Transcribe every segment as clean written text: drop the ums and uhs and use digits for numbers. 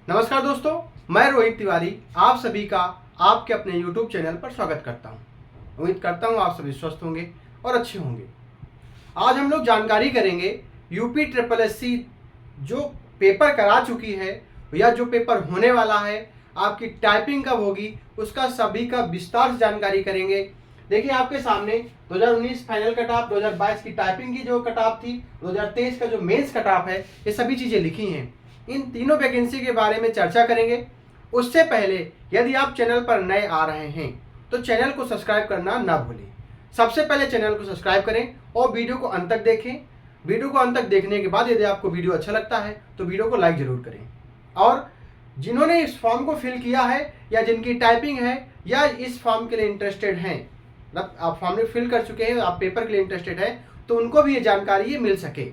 नमस्कार दोस्तों, मैं रोहित तिवारी आप सभी का आपके अपने YouTube चैनल पर स्वागत करता हूं। उम्मीद करता हूं आप सभी स्वस्थ होंगे और अच्छे होंगे। आज हम लोग जानकारी करेंगे यूपी ट्रिपल एससी जो पेपर करा चुकी है या जो पेपर होने वाला है, आपकी टाइपिंग कब होगी उसका सभी का विस्तार से जानकारी करेंगे। देखिए आपके सामने 2019 फाइनल कट ऑफ, 2022 की टाइपिंग की जो कट ऑफ थी, 2023 का जो मेंस कट ऑफ है, ये सभी चीज़ें लिखी हैं। इन तीनों वैकेंसी के बारे में चर्चा करेंगे। उससे पहले यदि आप चैनल पर नए आ रहे हैं तो चैनल को सब्सक्राइब करना ना भूलें। सबसे पहले चैनल को सब्सक्राइब करें और वीडियो को अंत तक देखें। वीडियो को अंत तक देखने के बाद यदि आपको वीडियो अच्छा लगता है तो वीडियो को लाइक जरूर करें। और जिन्होंने इस फॉर्म को फिल किया है या जिनकी टाइपिंग है या इस फॉर्म के लिए इंटरेस्टेड हैं, मतलब आप फॉर्म में फिल कर चुके हैं, आप पेपर के लिए इंटरेस्टेड हैं, तो उनको भी ये जानकारी मिल सके।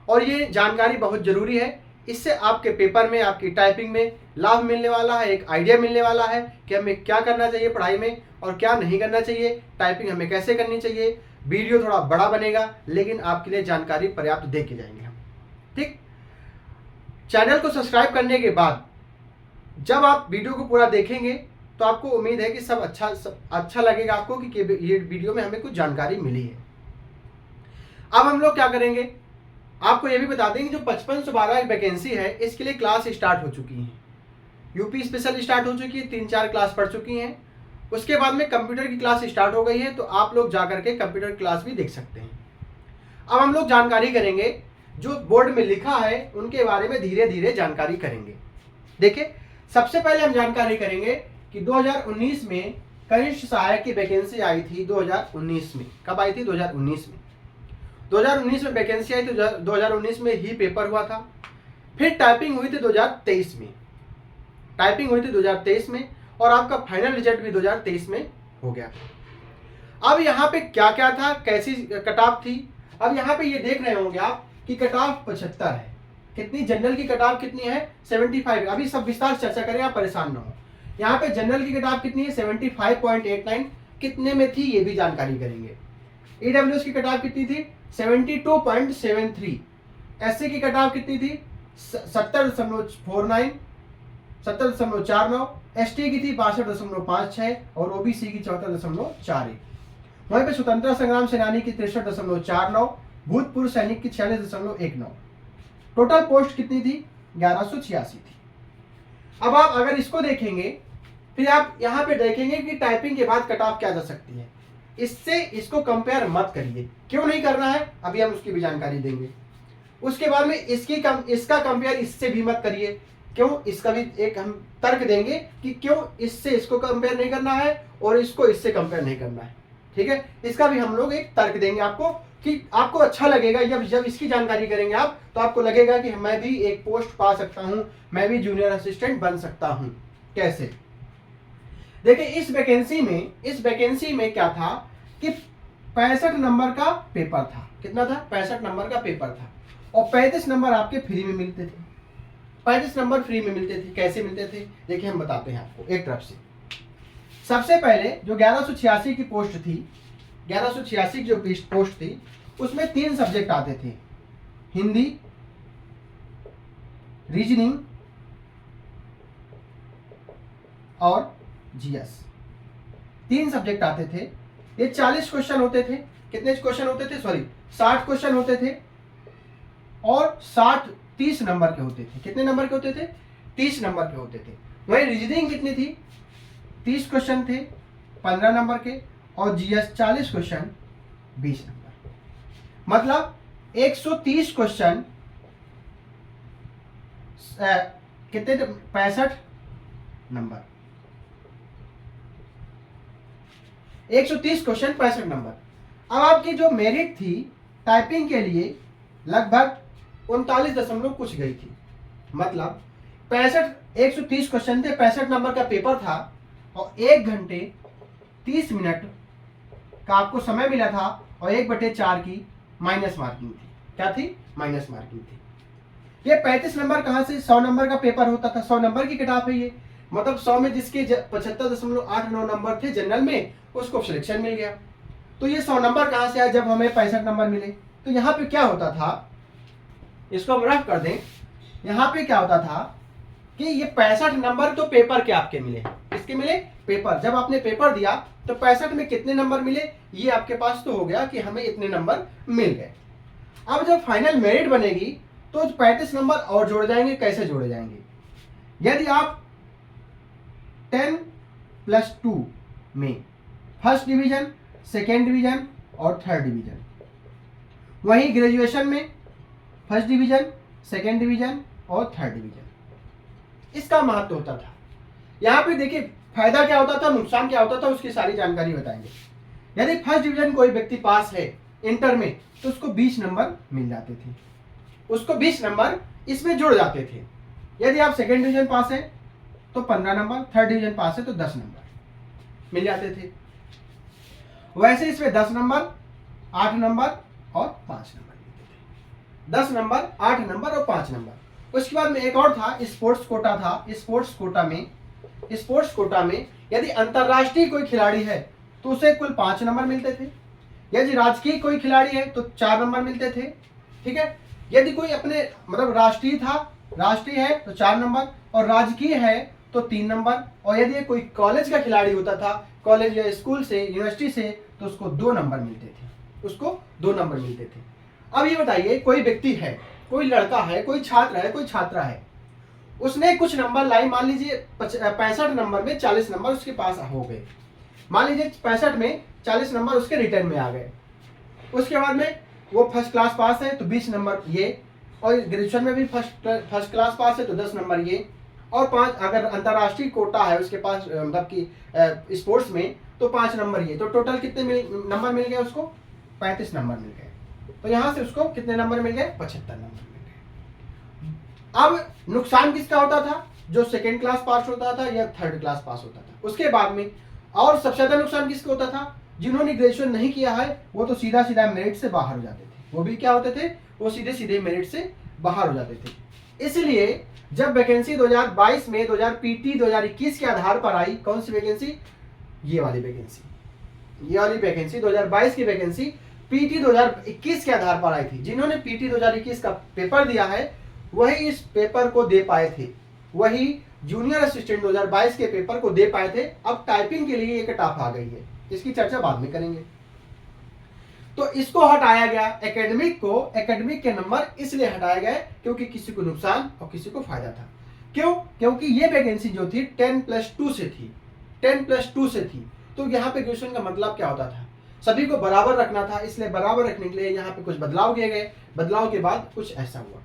और ये जानकारी बहुत ज़रूरी है। इससे आपके पेपर में, आपकी टाइपिंग में लाभ मिलने वाला है, एक आइडिया मिलने वाला है कि हमें क्या करना चाहिए पढ़ाई में और क्या नहीं करना चाहिए, टाइपिंग हमें कैसे करनी चाहिए। वीडियो थोड़ा बड़ा बनेगा लेकिन आपके लिए जानकारी पर्याप्त दे के जाएंगे हम। ठीक, चैनल को सब्सक्राइब करने के बाद जब आप वीडियो को पूरा देखेंगे तो आपको उम्मीद है कि सब अच्छा लगेगा आपको कि ये वीडियो में हमें कुछ जानकारी मिली है। अब हम लोग क्या करेंगे, आपको ये भी बता दें कि जो 5512 वैकेंसी है इसके लिए क्लास स्टार्ट हो चुकी हैं। यूपी स्पेशल स्टार्ट हो चुकी है, 3-4 क्लास पढ़ चुकी हैं। उसके बाद में कंप्यूटर की क्लास स्टार्ट हो गई है, तो आप लोग जा करके कंप्यूटर क्लास भी देख सकते हैं। अब हम लोग जानकारी करेंगे जो बोर्ड में लिखा है उनके बारे में, धीरे धीरे जानकारी करेंगे। देखिए सबसे पहले हम जानकारी करेंगे कि 2019 में कनिष्ठ सहायक की वैकेंसी आई थी। 2019 में कब आई थी? 2019 में 2019 में वैकेंसी आई तो 2019 में ही पेपर हुआ था। फिर टाइपिंग हुई थी 2023 में, टाइपिंग हुई थी 2023 में और आपका फाइनल रिजल्ट भी 2023 में हो गया। अब यहाँ पे क्या क्या था, कैसी कट ऑफ थी। अब यहाँ पे ये देख रहे होंगे आप कि कट ऑफ 75 है। कितनी? जनरल की कट ऑफ कितनी है? 75। अभी सब विस्तार से चर्चा करें, आप परेशान ना हो। यहाँ पे जनरल की कट ऑफ कितनी है? 75.89। कितने में थी ये भी जानकारी करेंगे। ईडब्ल्यूएस की कट ऑफ कितनी थी? 72.73। एससी की कट ऑफ कितनी थी? 70.49, 70.49। एसटी की थी 62.56 और ओबीसी की 74.41। वहीं पे स्वतंत्रता संग्राम सेनानी की 63.49, भूतपूर्व सैनिक की 46.19। टोटल पोस्ट कितनी थी? 1186 थी। अब आप अगर इसको देखेंगे फिर आप यहाँ पे देखेंगे कि टाइपिंग के बाद कट ऑफ क्या जा सकती है। इससे इसको कंपेयर मत करिए। क्यों नहीं करना है अभी हम उसकी भी जानकारी देंगे। उसके बाद में इसका कंपेयर इससे भी मत करिए। क्यों? इसका भी एक हम तर्क देंगे कि क्यों इससे इसको कंपेयर नहीं करना है और इसको इससे कंपेयर नहीं करना है। ठीक है, इसका भी हम लोग एक तर्क देंगे आपको कि आपको अच्छा लगेगा। जब इसकी जानकारी करेंगे आप तो आपको लगेगा कि मैं भी एक पोस्ट पा सकता हूं, मैं भी जूनियर असिस्टेंट बन सकता हूं। कैसे? देखिए इस वैकेंसी में क्या था कि 65 नंबर का पेपर था। कितना था? 65 नंबर का पेपर था और 35 नंबर आपके फ्री में मिलते थे। 35 नंबर फ्री में मिलते थे। कैसे मिलते थे देखिए हम बताते हैं आपको एक तरफ से। सबसे पहले जो 1186 की पोस्ट थी, 1186 की जो पोस्ट थी उसमें 3 सब्जेक्ट आते थे, हिंदी, रीजनिंग और जीएस। 3 सब्जेक्ट आते थे। ये 40 क्वेश्चन होते थे। कितने क्वेश्चन होते थे? सॉरी 60 क्वेश्चन होते थे और 30 नंबर के होते थे। कितने नंबर के होते थे? 30 नंबर के होते थे। वही रीजनिंग कितनी थी? 30 क्वेश्चन थे 15 नंबर के और जीएस 40 क्वेश्चन 20 नंबर। मतलब 130 क्वेश्चन कितने? 65 नंबर। 130 question 65 number. अब आपकी जो मेरिट थी टाइपिंग के लिए लगभग 39 कुछ गई थी। मतलब 130 क्वेश्चन थे, 65 नंबर का पेपर था और 1 घंटे 30 मिनट का आपको समय मिला था और 1/4 की माइनस मार्किंग थी। क्या थी? माइनस मार्किंग थी। ये 35 नंबर कहाँ से? 100 नंबर का पेपर होता था। 100 नंबर की कट ऑफ है ये। मतलब 100 में जिसके 75.89 नंबर थे जनरल में उसको सिलेक्शन मिल गया। तो ये 100 नंबर कहाँ से आया जब हमें 65 नंबर मिले? तो यहाँ पे क्या होता था, इसको हम रफ कर दें। यहाँ पे क्या होता था कि ये 65 नंबर तो पेपर के आपके मिले। किसके मिले? पेपर। जब आपने पेपर दिया तो 65 में कितने नंबर मिले, ये आपके पास तो हो गया कि हमें इतने नंबर मिल गए। अब जब फाइनल मेरिट बनेगी तो 35 नंबर और जोड़ जाएंगे। कैसे जोड़े जाएंगे? यदि आप 10+2 में फर्स्ट डिवीजन, सेकेंड डिवीजन और थर्ड डिवीजन, वहीं ग्रेजुएशन में फर्स्ट डिवीजन, सेकेंड डिवीजन और थर्ड डिवीजन, इसका महत्व होता था। यहाँ पे देखिए फायदा क्या होता था, नुकसान क्या होता था, उसकी सारी जानकारी बताएंगे। यदि फर्स्ट डिवीजन कोई व्यक्ति पास है इंटर में तो उसको 20 नंबर मिल जाते थे, उसको 20 नंबर इसमें जुड़ जाते थे। यदि आप सेकेंड डिवीजन पास है तो 15 नंबर, थर्ड डिवीजन पास है तो 10 नंबर मिल जाते थे। वैसे इसमें 10 नंबर, 8 नंबर और 5 नंबर मिलते थे। 10 नंबर, 8 नंबर और 5 नंबर। उसके बाद में एक और था, स्पोर्ट्स कोटा था। स्पोर्ट्स कोटा में यदि अंतरराष्ट्रीय कोई खिलाड़ी है तो उसे कुल 5 नंबर मिलते थे। यदि राजकीय कोई खिलाड़ी है तो 4 नंबर मिलते थे। ठीक है। यदि कोई अपने मतलब राष्ट्रीय है तो 4 नंबर, और राजकीय है तो 3 नंबर, और यदि कोई कॉलेज का खिलाड़ी होता था, कॉलेज या स्कूल से, यूनिवर्सिटी से, तो उसको 2 नंबर मिलते थे। अब ये बताइए, कोई व्यक्ति है, कोई लड़का है, कोई छात्र है, कोई छात्रा है, उसने कुछ नंबर लाई, मान लीजिए 65 नंबर में 40 नंबर उसके पास हो गए। मान लीजिए 65 में 40 नंबर उसके रिटर्न में आ गए। उसके बाद में वो फर्स्ट क्लास पास है तो 20 नंबर ये, और ग्रेजुएशन में भी फर्स्ट क्लास पास है तो 10 नंबर ये, और 5 अगर अंतर्राष्ट्रीय कोटा है उसके पास मतलब कि स्पोर्ट्स में तो 5 नंबर ये। तो टोटल कितने नंबर मिल गए उसको? 35 नंबर मिल गए। तो यहाँ से उसको कितने नंबर मिल गए? 75 नंबर मिल गए। अब नुकसान किसका होता था? जो सेकेंड क्लास पास होता था या थर्ड क्लास पास होता था। उसके बाद में और सबसे ज्यादा नुकसान किसका होता था? जिन्होंने ग्रेजुएशन नहीं किया है वो तो सीधा मेरिट से बाहर हो जाते थे। वो भी क्या होते थे? वो सीधे मेरिट से बाहर हो जाते थे। इसलिए जब वैकेंसी 2022 में 2021 के आधार पर आई, कौन सी वैकेंसी? ये वाली वैकेंसी 2022 की वैकेंसी पीटी 2021 के आधार पर आई थी। जिन्होंने पीटी 2021 का पेपर दिया है वही इस पेपर को दे पाए थे, वही जूनियर असिस्टेंट 2022 के पेपर को दे पाए थे। अब टाइपिंग के लिए एक कट ऑफ आ गई है, इसकी चर्चा बाद में करेंगे। तो इसको हटाया गया, एकेडमिक के नंबर इसलिए हटाया गया क्योंकि किसी को नुकसान और किसी को फायदा था। क्यों? क्योंकि ये वैकेंसी जो थी 10+2 से थी। तो यहाँ पे ग्रेजुएशन का मतलब क्या होता था? सभी को बराबर रखना था, इसलिए बराबर रखने के लिए यहाँ पे कुछ बदलाव किए गए। बदलाव के बाद कुछ ऐसा हुआ।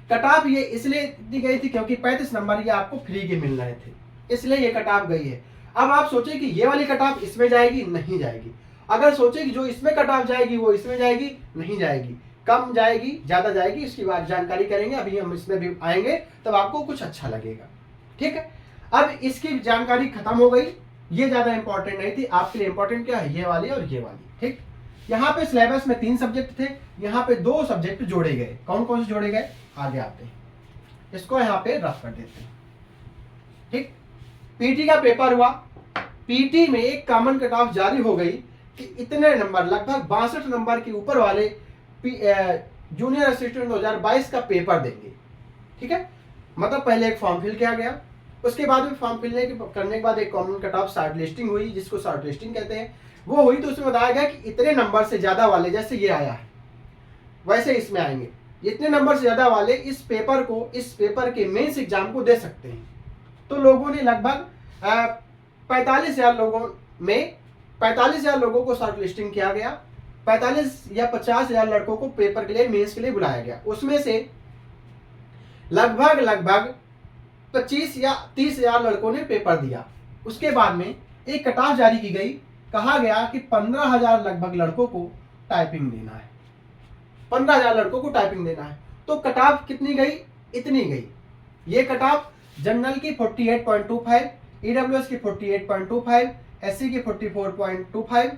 कट ऑफ ये इसलिए दी गई थी क्योंकि 35 नंबर ये आपको फ्री के मिल रहे थे, इसलिए ये कट ऑफ गई है। अब आप सोचे कि ये वाली कट ऑफ इसमें जाएगी, नहीं जाएगी। अगर सोचे कि जो इसमें कट ऑफ जाएगी वो इसमें जाएगी, नहीं जाएगी। कम जाएगी, ज्यादा जाएगी, इसकी बात जानकारी करेंगे। अभी हम इसमें भी आएंगे तब आपको कुछ अच्छा लगेगा। ठीक है। अब इसकी जानकारी खत्म हो गई, ये ज्यादा इंपॉर्टेंट नहीं थी। आपके लिए इंपॉर्टेंट क्या है? ये वाली और ये वाली। ठीक। यहाँ पे सिलेबस में 3 सब्जेक्ट थे, यहाँ पे 2 सब्जेक्ट जोड़े गए। कौन कौन से जोड़े गए? आगे आते हैं, इसको यहाँ पे रफ कर देते हैं। ठीक। पीटी का पेपर हुआ, पीटी में एक कॉमन कट ऑफ जारी हो गई कि इतने नंबर, लगभग 62 नंबर के ऊपर वाले जूनियर असिस्टेंट 2022 का पेपर देंगे। ठीक है। मतलब पहले एक फॉर्म फिल किया गया, उसके बाद में फॉर्म फिल करने के बाद एक common cut off short listing हुई, जिसको शॉर्ट लिस्टिंग कहते हैं। वो हुई तो उसमें बताया गया कि इतने नंबर से ज्यादा वाले, जैसे ये आया है वैसे इसमें आएंगे, इतने नंबर से ज्यादा वाले इस पेपर के मेंस एग्जाम को दे सकते हैं। तो लोगों ने लगभग 45,000 लोगों को शॉर्ट लिस्टिंग किया गया। 45 या 50,000 लड़कों को पेपर के लिए, मेंस के लिए बुलाया गया। उसमें से लगभग 25 या 30,000 लड़कों ने पेपर दिया। उसके बाद में एक कट ऑफ जारी की गई, कहा गया कि 15,000 लगभग लड़कों को टाइपिंग देना है। 15,000 लड़कों को टाइपिंग देना है। तो कट ऑफ कितनी गई? इतनी गई। ये कट ऑफ जनरल की 48.25, ईडब्ल्यूएस की 48.25, एससी की 44.25,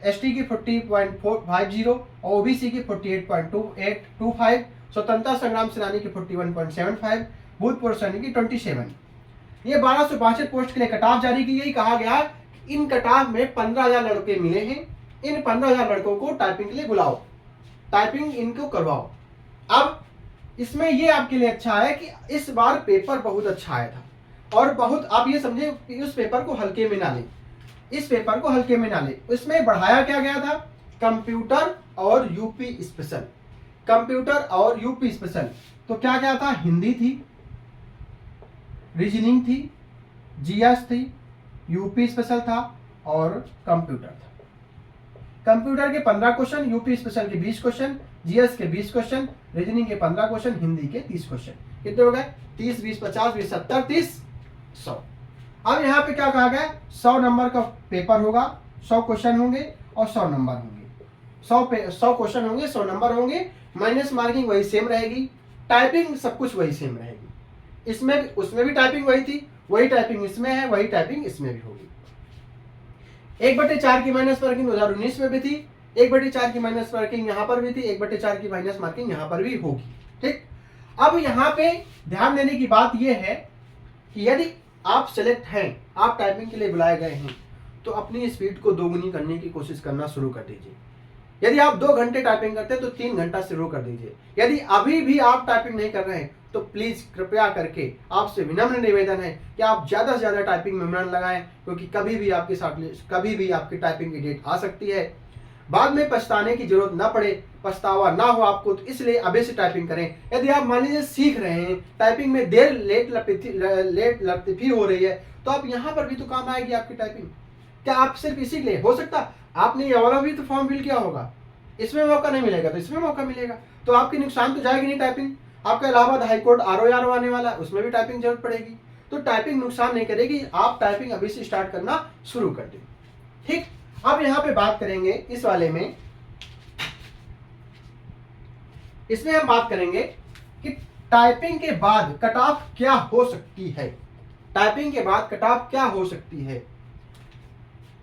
एसटी की 40.50 और ओबीसी की 48.25, स्वतंत्रता संग्राम सेनानी की 41.75, भूतपूर्व सैनिक की 27। ये 1262 पोस्ट के लिए कट ऑफ जारी की गई। कहा गया इन कट ऑफ में 15,000 लड़के मिले हैं, इन 15,000 लड़कों को टाइपिंग के लिए बुलाओ, टाइपिंग इनको करवाओ। अब इसमें ये आपके लिए अच्छा है कि इस बार पेपर बहुत अच्छा आया था, और बहुत आप ये समझे कि उस पेपर को हल्के में ना लें, इस पेपर को हल्के में ना लें। इसमें बढ़ाया क्या गया था, कंप्यूटर और यूपी स्पेशल, कंप्यूटर और यूपी स्पेशल। तो क्या क्या था, हिंदी थी, रीजनिंग थी, जीएस थी, यूपी स्पेशल था और कंप्यूटर था। कंप्यूटर के 15 क्वेश्चन, यूपी स्पेशल के 20 क्वेश्चन, जीएस के 20 क्वेश्चन, रीजनिंग के 15 क्वेश्चन, हिंदी के 30 क्वेश्चन। कितने हो गए, 30 20 50 20 70 30 100। अब यहाँ पे क्या कहा गया, 100 नंबर का पेपर होगा, 100 क्वेश्चन होंगे और 100 नंबर होंगे। 100 क्वेश्चन होंगे, 100 नंबर होंगे, माइनस मार्किंग वही सेम रहेगी, टाइपिंग सब कुछ वही सेम रहेगी। इसमें भी उसमें भी टाइपिंग वही थी, वही टाइपिंग इसमें है, वही टाइपिंग इसमें भी होगी। 1/4 की माइनस मार्किंग 2019 में भी थी, 1/4 की माइनस मार्किंग यहाँ पर भी थी, 1/4 की माइनस मार्किंग यहाँ पर भी होगी। ठीक, अब यहाँ पे ध्यान देने की बात यह है कि यदि आप सेलेक्ट हैं, आप टाइपिंग के लिए बुलाए गए हैं, तो अपनी स्पीड को दोगुनी करने की कोशिश करना शुरू कर दीजिए। यदि आप 2 घंटे टाइपिंग करते हैं तो 3 घंटा शुरू कर दीजिए। यदि अभी भी आप टाइपिंग नहीं कर रहे हैं तो प्लीज कृपया करके आपसे विनम्र निवेदन है कि आप ज्यादा से ज्यादा टाइपिंग में मन लगाएं, क्योंकि कभी भी आपके साथ कभी भी आपकी टाइपिंग की डेट आ सकती है। बाद में पछताने की जरूरत ना पड़े, पछतावा ना हो आपको, तो इसलिए अभी से टाइपिंग करें। यदि आप मान लीजिए सीख रहे हैं, टाइपिंग में देर लेट लतीफी हो रही है, तो आप यहाँ पर भी तो काम आएगी आपकी टाइपिंग। क्या आप सिर्फ इसी के लिए, हो सकता आपने ये वाला भी तो फॉर्म फिल किया होगा, इसमें मौका नहीं मिलेगा तो इसमें मौका मिलेगा, तो आपकी नुकसान तो जाएगी नहीं टाइपिंग। आपका इलाहाबाद हाईकोर्ट RO आने वाला है, उसमें भी टाइपिंग जरूरत पड़ेगी, तो टाइपिंग नुकसान नहीं करेगी। आप टाइपिंग अभी से स्टार्ट करना शुरू कर दें। ठीक, अब यहाँ पे बात करेंगे इस वाले में, इसमें हम बात करेंगे कि टाइपिंग के बाद कट ऑफ क्या हो सकती है। टाइपिंग के बाद कट ऑफ क्या हो सकती है,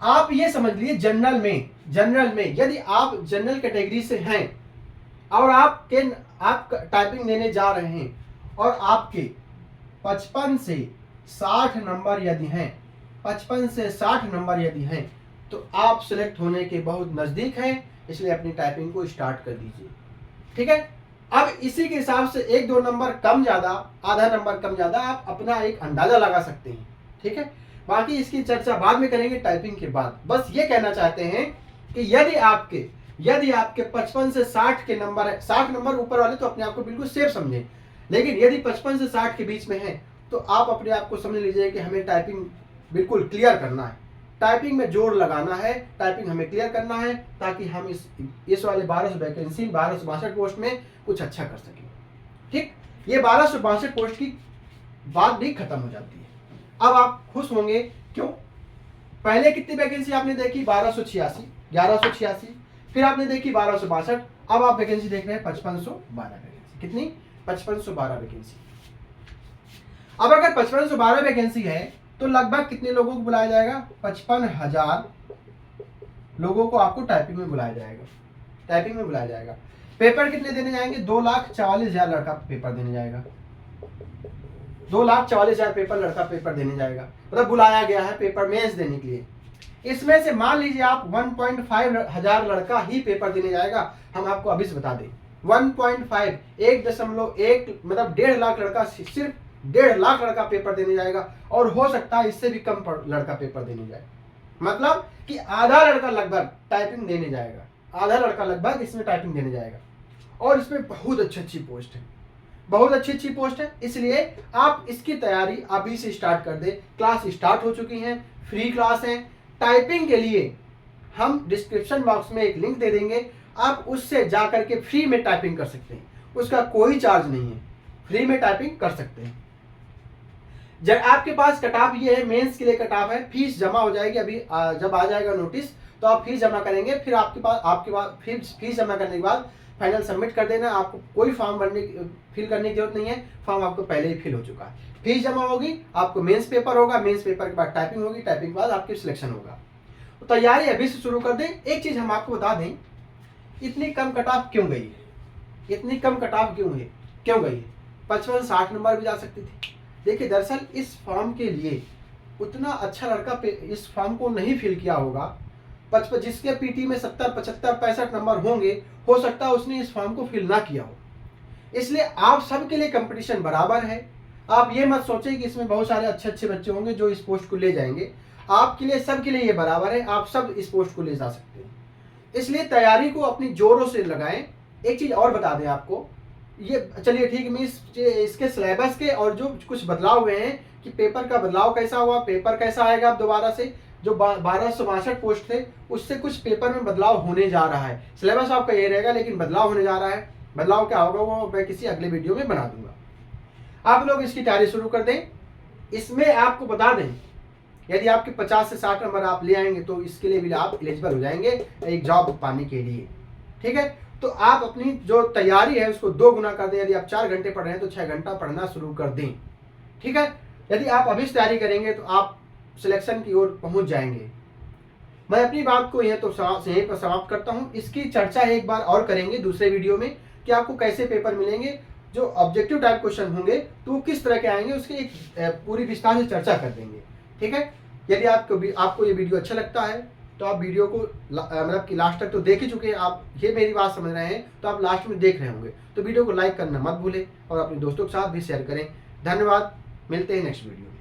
आप ये समझ लीजिए जनरल में यदि आप जनरल कैटेगरी से हैं और आप टाइपिंग देने जा रहे हैं और आपके 55 से 60 नंबर यदि हैं, 55 से 60 नंबर यदि हैं, तो आप सिलेक्ट होने के बहुत नजदीक हैं, इसलिए अपनी टाइपिंग को स्टार्ट कर दीजिए। ठीक है, अब इसी के हिसाब से 1-2 नंबर कम ज्यादा, आधा नंबर कम ज्यादा, आप अपना एक अंदाजा लगा सकते हैं। ठीक है, बाकी इसकी चर्चा बाद में करेंगे टाइपिंग के बाद। बस ये कहना चाहते हैं कि यदि आपके 55 से 60 के नंबर है, 60 नंबर ऊपर वाले तो अपने आप को बिल्कुल सेफ समझें, लेकिन यदि 55 से 60 के बीच में है तो आप अपने आप को समझ लीजिए कि हमें टाइपिंग बिल्कुल क्लियर करना है, टाइपिंग में जोर लगाना है, टाइपिंग हमें क्लियर करना है, ताकि हम इस वाले 1200 वैकेंसी 1262 पोस्ट में कुछ अच्छा कर सकें। ठीक, ये 1262 पोस्ट की बात भी खत्म हो जाती है। अब आप खुश होंगे, क्यों? पहले कितनी वैकेंसी आपने देखी, 1286, 1186, फिर आपने देखी 1262, अब आप वैकेंसी देख रहे हैं 5512 वैकेंसी। कितनी? 5512 वैकेंसी। अब अगर 5512 वैकेंसी है तो लगभग कितने लोगों को बुलाया जाएगा? 55,000 लोगों को आपको टाइपिंग में बुलाया जाएगा। पेपर कितने देने जाएंगे? 2,44,000 लड़का पेपर देने जाएगा। 2,44,000 पेपर देने जाएगा, मतलब बुलाया गया है पेपर मेंस देने के लिए। इसमें से मान लीजिए आप 1.5 हजार लड़का ही पेपर देने जाएगा। हम आपको अभी से बता दें, 1.5 1.1 मतलब 1.5 लाख लड़का, सिर्फ 1.5 लाख लड़का पेपर देने जाएगा, और हो सकता है इससे भी कम लड़का पेपर देने जाए। मतलब कि आधा लड़का लगभग टाइपिंग देने जाएगा, आधा लड़का लगभग इसमें टाइपिंग देने जाएगा। और इसमें बहुत अच्छी पोस्ट है, बहुत अच्छी पोस्ट है, इसलिए आप इसकी तैयारी अभी से स्टार्ट कर दें। क्लास स्टार्ट हो चुकी हैं, फ्री क्लास है टाइपिंग के लिए। हम डिस्क्रिप्शन बॉक्स में एक लिंक दे देंगे, आप उससे जाकर के फ्री में टाइपिंग कर सकते हैं, उसका कोई चार्ज नहीं है, फ्री में टाइपिंग कर सकते हैं। जब आपके पास कटाफ ये है, मेंस के लिए कटाफ है, फीस जमा हो जाएगी अभी, जब आ जाएगा नोटिस तो आप फीस जमा करेंगे, फिर आपके पास फीस जमा करने के बाद फाइनल सबमिट कर देना। आपको कोई फॉर्म फिल करने की जरूरत नहीं है, फॉर्म आपको पहले ही फिल हो चुका है। फीस जमा होगी, आपको मेंस पेपर होगा, मेंस पेपर के बाद टाइपिंग होगी, टाइपिंग के बाद आपकी सिलेक्शन होगा। तो तैयारी अभी से शुरू कर दें। एक चीज हम आपको बता दें, इतनी कम कट ऑफ क्यों गई है, इतनी कम कट ऑफ क्यों गई है? 55-60 नंबर भी जा सकती थी। देखिए, दरअसल इस फॉर्म के लिए उतना अच्छा लड़का इस फॉर्म को नहीं फिल किया होगा। 55 जिसके पीटी में 70, 75, 65 नंबर होंगे, हो सकता है उसने इस फॉर्म को फिल ना किया हो। इसलिए आप सबके लिए कंपटीशन बराबर है। आप ये मत सोचें कि इसमें बहुत सारे अच्छे अच्छे बच्चे होंगे जो इस पोस्ट को ले जाएंगे। आपके लिए, सबके लिए ये बराबर है, आप सब इस पोस्ट को ले जा सकते हैं। इसलिए तैयारी को अपनी जोरों से लगाएं। एक चीज़ और बता दें आपको, ये चलिए ठीक है, इसके सिलेबस के और जो कुछ बदलाव हुए हैं कि पेपर का बदलाव कैसा हुआ, पेपर कैसा आएगा अब दोबारा से, जो 1262 पोस्ट थे उससे कुछ पेपर में बदलाव होने जा रहा है। सिलेबस आपका ये रहेगा लेकिन बदलाव होने जा रहा है। बदलाव क्या होगा वो मैं किसी अगले वीडियो में बना दूंगा। आप लोग इसकी तैयारी शुरू कर दें। इसमें आपको बता दें, यदि आपके 50 से 60 नंबर आप ले आएंगे तो इसके लिए भी आप एलिजिबल हो जाएंगे एक जॉब पाने के लिए। ठीक है, तो आप अपनी जो तैयारी है उसको 2 गुना कर दें। यदि आप 4 घंटे पढ़ रहे हैं तो 6 घंटा पढ़ना शुरू कर दें। ठीक है, यदि आप अभी से तैयारी करेंगे तो आप सिलेक्शन की ओर पहुंच जाएंगे। मैं अपनी बात को यहीं पर समाप्त करता हूं। इसकी चर्चा एक बार और करेंगे दूसरे वीडियो में कि आपको कैसे पेपर मिलेंगे, जो ऑब्जेक्टिव टाइप क्वेश्चन होंगे तो वो किस तरह के आएंगे, उसकी एक पूरी विस्तार से चर्चा कर देंगे। ठीक है, यदि आपको ये वीडियो अच्छा लगता है तो आप वीडियो को मतलब कि लास्ट तक तो देख ही चुके हैं आप, ये मेरी बात समझ रहे हैं तो आप लास्ट में देख रहे होंगे, तो वीडियो को लाइक करना मत भूलें और अपने दोस्तों के साथ भी शेयर करें। धन्यवाद, मिलते हैं नेक्स्ट वीडियो में।